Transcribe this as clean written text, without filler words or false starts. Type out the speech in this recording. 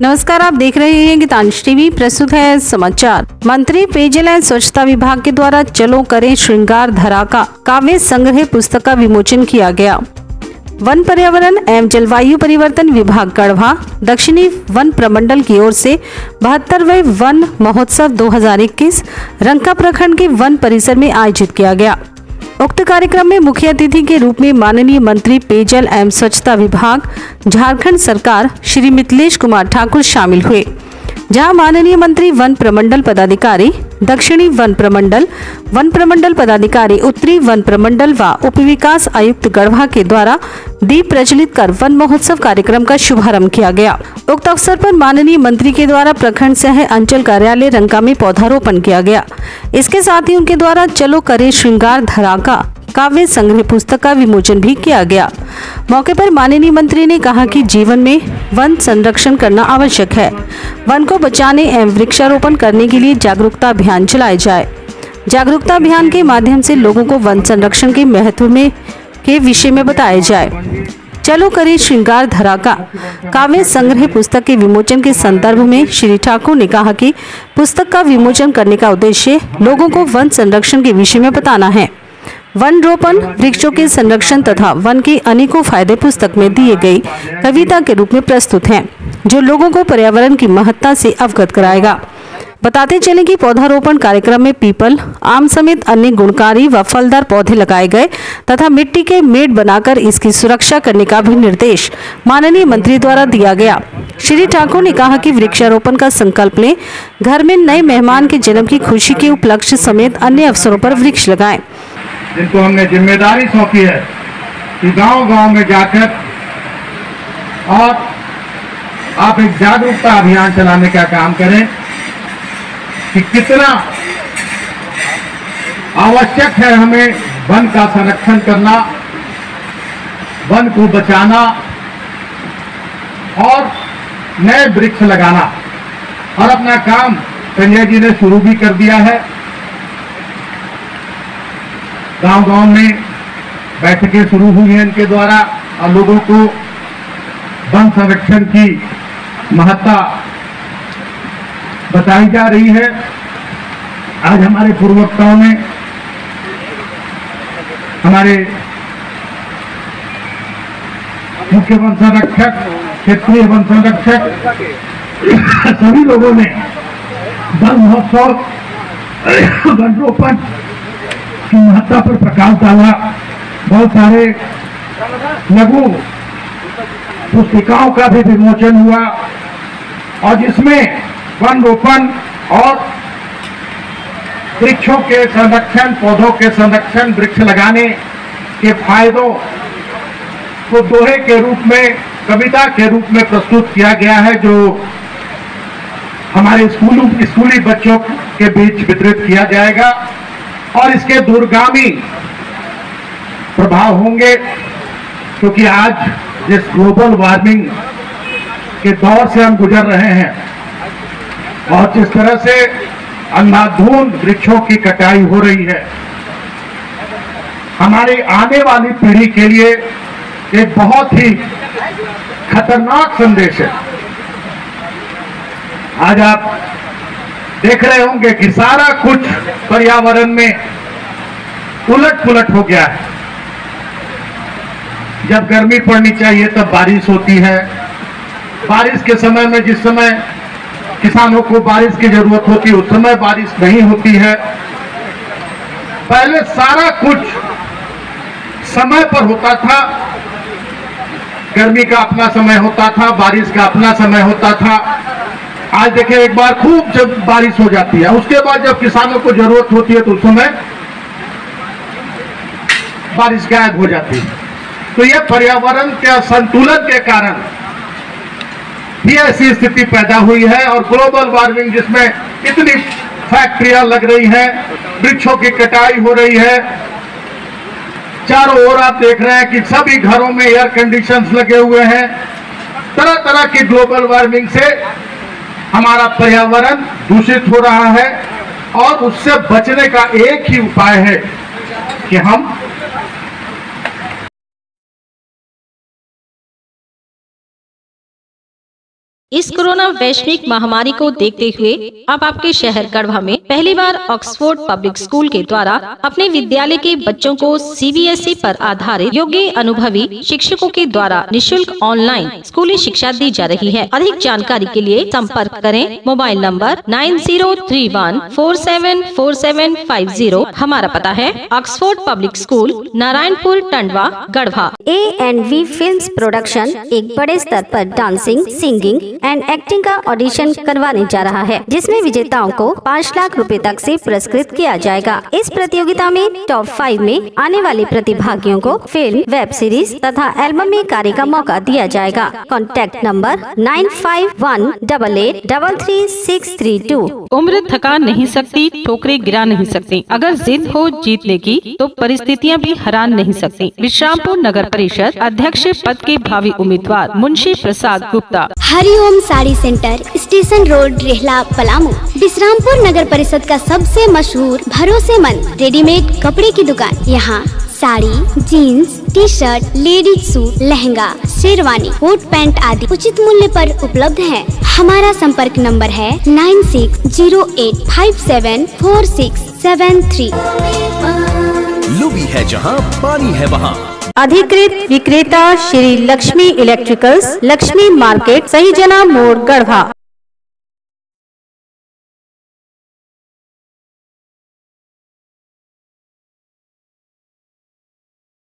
नमस्कार, आप देख रहे हैं गीतांश टीवी। प्रस्तुत है समाचार। मंत्री पेयजल एवं स्वच्छता विभाग के द्वारा चलो करें श्रृंगार धरा का काव्य संग्रह पुस्तक का विमोचन किया गया। वन पर्यावरण एवं जलवायु परिवर्तन विभाग गढ़वा दक्षिणी वन प्रमंडल की ओर से 72वें वन महोत्सव 2021 रंका प्रखंड के वन परिसर में आयोजित किया गया। उक्त कार्यक्रम में मुख्य अतिथि के रूप में माननीय मंत्री पेयजल एवं स्वच्छता विभाग झारखंड सरकार श्री मिथिलेश कुमार ठाकुर शामिल हुए, जहां माननीय मंत्री वन प्रमंडल पदाधिकारी दक्षिणी वन प्रमंडल पदाधिकारी उत्तरी वन प्रमंडल व उप विकास आयुक्त गढ़वा के द्वारा दीप प्रज्वलित कर वन महोत्सव कार्यक्रम का शुभारंभ किया गया। उक्त अवसर पर माननीय मंत्री के द्वारा प्रखंड सह अंचल कार्यालय रंका में पौधारोपण किया गया। इसके साथ ही उनके द्वारा चलो करे श्रृंगार धरा का काव्य संग्रह पुस्तक का विमोचन भी किया गया। मौके पर माननीय मंत्री ने कहा कि जीवन में वन संरक्षण करना आवश्यक है। वन को बचाने एवं वृक्षारोपण करने के लिए जागरूकता अभियान चलाए जाए। जागरूकता अभियान के माध्यम से लोगों को वन संरक्षण के महत्व के विषय में बताया जाए। चलो करें श्रृंगार धरा का काव्य संग्रह पुस्तक के विमोचन के संदर्भ में श्री ठाकुर ने कहा कि पुस्तक का विमोचन करने का उद्देश्य लोगों को वन संरक्षण के विषय में बताना है। वन रोपण, वृक्षों के संरक्षण तथा वन के अनेकों फायदे पुस्तक में दिए गई कविता के रूप में प्रस्तुत हैं, जो लोगों को पर्यावरण की महत्ता से अवगत कराएगा। बताते चले कि पौधारोपण कार्यक्रम में पीपल, आम समेत अन्य गुणकारी व फलदार पौधे लगाए गए तथा मिट्टी के मेड़ बनाकर इसकी सुरक्षा करने का भी निर्देश माननीय मंत्री द्वारा दिया गया। श्री ठाकुर ने कहा कि वृक्षारोपण का संकल्प लें, घर में नए मेहमान के जन्म की खुशी के उपलक्ष्य समेत अन्य अवसरों पर वृक्ष लगाएं। जिनको हमने जिम्मेदारी सौंपी है कि गांव-गांव में जाकर और आप एक जागरूकता अभियान चलाने का काम करें कि कितना आवश्यक है हमें वन का संरक्षण करना, वन को बचाना और नए वृक्ष लगाना। और अपना काम संजय जी ने शुरू भी कर दिया है। गांव-गांव में बैठकें शुरू हुई हैं इनके द्वारा और लोगों को वन संरक्षण की महत्ता बताई जा रही है। आज हमारे पूर्ववक्ताओं ने हमारे मुख्य वन संरक्षक, क्षेत्रीय वन संरक्षक सभी लोगों ने वन महोत्सव, वन रोपण की महत्ता पर प्रकाश डाला। बहुत सारे लघु पुस्तिकाओं का भी विमोचन हुआ और जिसमें वन रोपण और वृक्षों के संरक्षण, पौधों के संरक्षण, वृक्ष लगाने के फायदों को दोहे के रूप में, कविता के रूप में प्रस्तुत किया गया है, जो हमारे स्कूली बच्चों के बीच वितरित किया जाएगा और इसके दूरगामी प्रभाव होंगे, क्योंकि आज जिस ग्लोबल वार्मिंग के दौर से हम गुजर रहे हैं और जिस तरह से अंधाधुंध वृक्षों की कटाई हो रही है, हमारी आने वाली पीढ़ी के लिए एक बहुत ही खतरनाक संदेश है। आज आप देख रहे होंगे कि सारा कुछ पर्यावरण में उलट पुलट हो गया है। जब गर्मी पड़नी चाहिए तब बारिश होती है। बारिश के समय में, जिस समय किसानों को बारिश की जरूरत होती है, उस समय बारिश नहीं होती है। पहले सारा कुछ समय पर होता था। गर्मी का अपना समय होता था, बारिश का अपना समय होता था। आज देखिए, एक बार खूब जब बारिश हो जाती है, उसके बाद जब किसानों को जरूरत होती है तो उस समय बारिश गायब हो जाती है। तो यह पर्यावरण के संतुलन के कारण भी ऐसी स्थिति पैदा हुई है। और ग्लोबल वार्मिंग, जिसमें इतनी फैक्ट्रियां लग रही हैं, वृक्षों की कटाई हो रही है, चारों ओर आप देख रहे हैं कि सभी घरों में एयर कंडीशंस लगे हुए हैं। तरह तरह की ग्लोबल वार्मिंग से हमारा पर्यावरण दूषित हो रहा है और उससे बचने का एक ही उपाय है कि हम इस कोरोना वैश्विक महामारी को देखते हुए अब आपके शहर गढ़वा में पहली बार ऑक्सफोर्ड पब्लिक स्कूल के द्वारा अपने विद्यालय के बच्चों को CBSE पर आधारित योग्य अनुभवी शिक्षकों के द्वारा निशुल्क ऑनलाइन स्कूली शिक्षा दी जा रही है। अधिक जानकारी के लिए संपर्क करें मोबाइल नंबर 9031474750। हमारा पता है Oxford public school, Narayanpur, Tandwa, Garhwa. A&V films production एक बड़े स्तर पर डांसिंग, सिंगिंग एंड एक्टिंग का ऑडिशन करवाने जा रहा है, जिसमें विजेताओं को 5 लाख रुपए तक से पुरस्कृत किया जाएगा। इस प्रतियोगिता में टॉप 5 में आने वाले प्रतिभागियों को फिल्म, वेब सीरीज तथा एल्बम में कार्य का मौका दिया जाएगा। Contact number 9518883632। उम्र थका नहीं सकती, ठोकरे गिरा नहीं सकती। अगर जिद हो जीतने की तो परिस्थितियां भी हरा नहीं सकती। विश्रामपुर नगर परिषद अध्यक्ष पद के भावी उम्मीदवार Munshi Prasad Gupta. Hariom sari centre, station road, Rehla, Palamu. Vishrampur नगर परिषद का सबसे मशहूर भरोसेमंद रेडीमेड कपड़े की दुकान। यहाँ sari, jeans, T shirt, ladies suit, lehenga, sherwani, coat pant आदि उचित मूल्य पर उपलब्ध है। हमारा संपर्क नंबर है 9608574673। लुबी है जहाँ पानी है वहाँ। अधिकृत विक्रेता श्री लक्ष्मी इलेक्ट्रिकल्स, लक्ष्मी मार्केट, सही जना मोड़, गढ़वा।